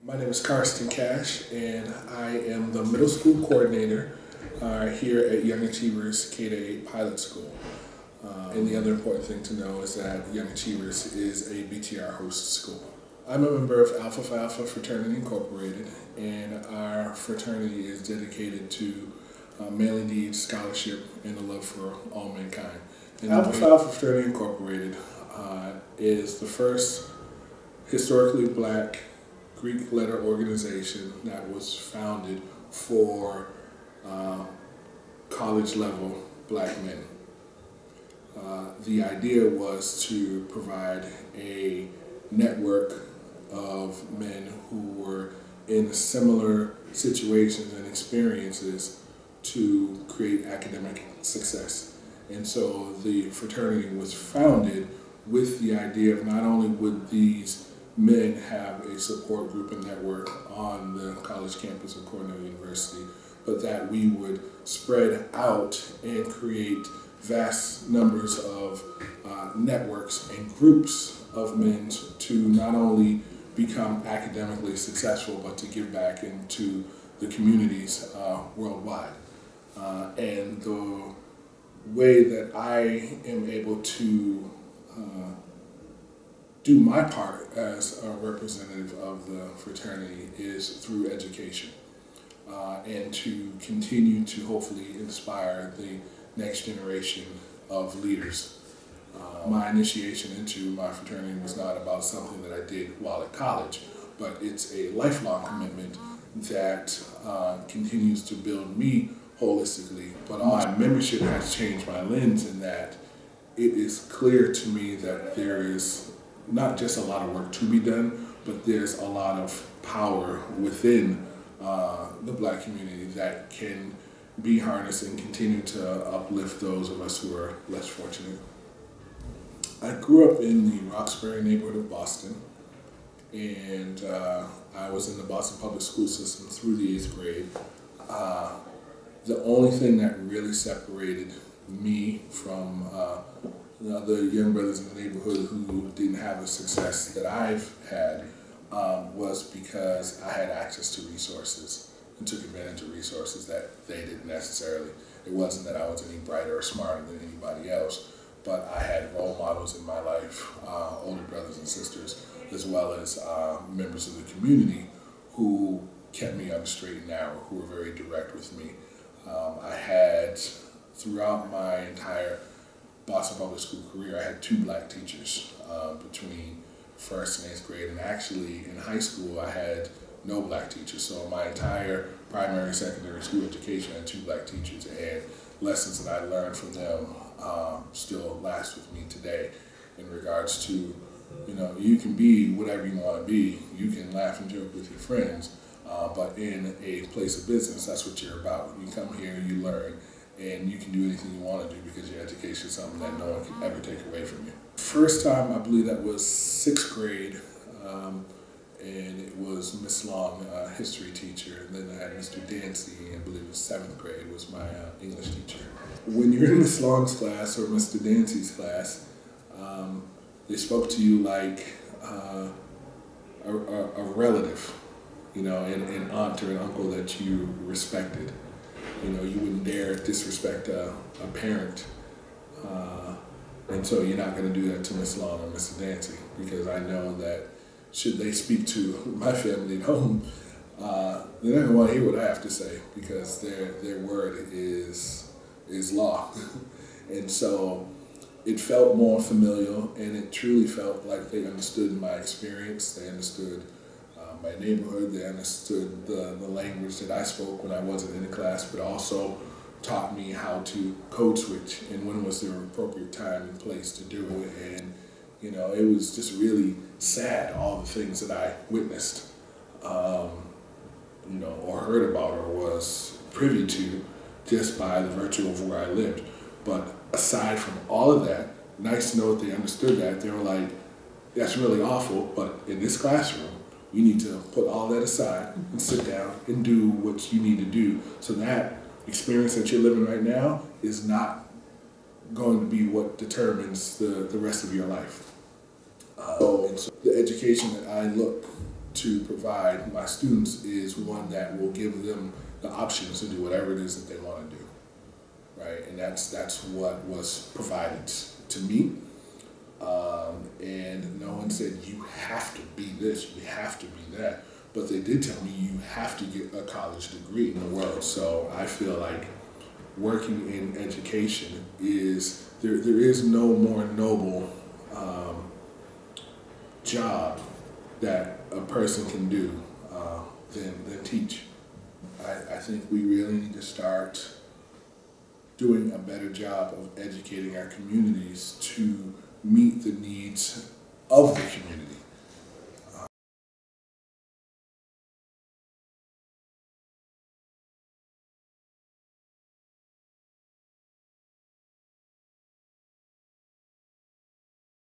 My name is Karsten Cash, and I am the middle school coordinator here at Young Achievers K-8 Pilot School. And the other important thing to know is that Young Achievers is a BTR host school. I'm a member of Alpha Phi Alpha Fraternity Incorporated, and our fraternity is dedicated to manly deeds, scholarship, and the love for all mankind. And Alpha Phi Alpha Fraternity Incorporated is the first historically black Greek letter organization that was founded for college level black men. The idea was to provide a network of men who were in similar situations and experiences to create academic success. And so the fraternity was founded with the idea of not only would these men have a support group and network on the college campus of Cornell University, but that we would spread out and create vast numbers of networks and groups of men to not only become academically successful, but to give back into the communities worldwide. And the way that I am able to do my part as a representative of the fraternity is through education, and to continue to hopefully inspire the next generation of leaders. My initiation into my fraternity was not about something that I did while at college, but it's a lifelong commitment that continues to build me holistically. But my membership has changed my lens in that it is clear to me that there is not just a lot of work to be done, but there's a lot of power within the black community that can be harnessed and continue to uplift those of us who are less fortunate. I grew up in the Roxbury neighborhood of Boston, and I was in the Boston public school system through the 8th grade. The only thing that really separated me from the other young brothers in the neighborhood who didn't have the success that I've had was because I had access to resources and took advantage of resources that they didn't necessarily. It wasn't that I was any brighter or smarter than anybody else, but I had role models in my life, older brothers and sisters, as well as members of the community who kept me on the straight and narrow, who were very direct with me. I had, throughout my entire Boston Public School career, I had 2 black teachers between 1st and 8th grade, and actually in high school I had no black teachers. So my entire primary and secondary school education I had 2 black teachers, and lessons that I learned from them still last with me today in regards to, you know, you can be whatever you want to be, you can laugh and joke with your friends, but in a place of business, that's what you're about. You come here, you learn, and you can do anything you want to do because your education is something that no one can ever take away from you. First time, I believe that was 6th grade, and it was Miss Long, history teacher, and then I had Mr. Dancy, I believe it was 7th grade, was my English teacher. When you're in Miss Long's class or Mr. Dancy's class, they spoke to you like a relative, you know, an aunt or an uncle that you respected. You know, you wouldn't dare disrespect a parent, and so you're not going to do that to Miss Long or Mr. Dancy, because I know that should they speak to my family at home, they're not going to want to hear what I have to say, because their word is law. And so it felt more familial, and it truly felt like they understood my experience, they understood my neighborhood, they understood the language that I spoke when I wasn't in the class, but also taught me how to code switch and when was the appropriate time and place to do it. And you know, it was just really sad, all the things that I witnessed, you know, or heard about or was privy to just by the virtue of where I lived. But aside from all of that, nice to know that they understood that. They were like, that's really awful, but in this classroom, you need to put all that aside and sit down and do what you need to do, so that experience that you're living right now is not going to be what determines the rest of your life. So the education that I look to provide my students is one that will give them the options to do whatever it is that they want to do, right? And that's what was provided to me. And no one said you have to be this, you have to be that, but they did tell me you have to get a college degree in the world. So I feel like working in education is, there is no more noble job that a person can do than teach. I think we really need to start doing a better job of educating our communities to meet the needs of the community.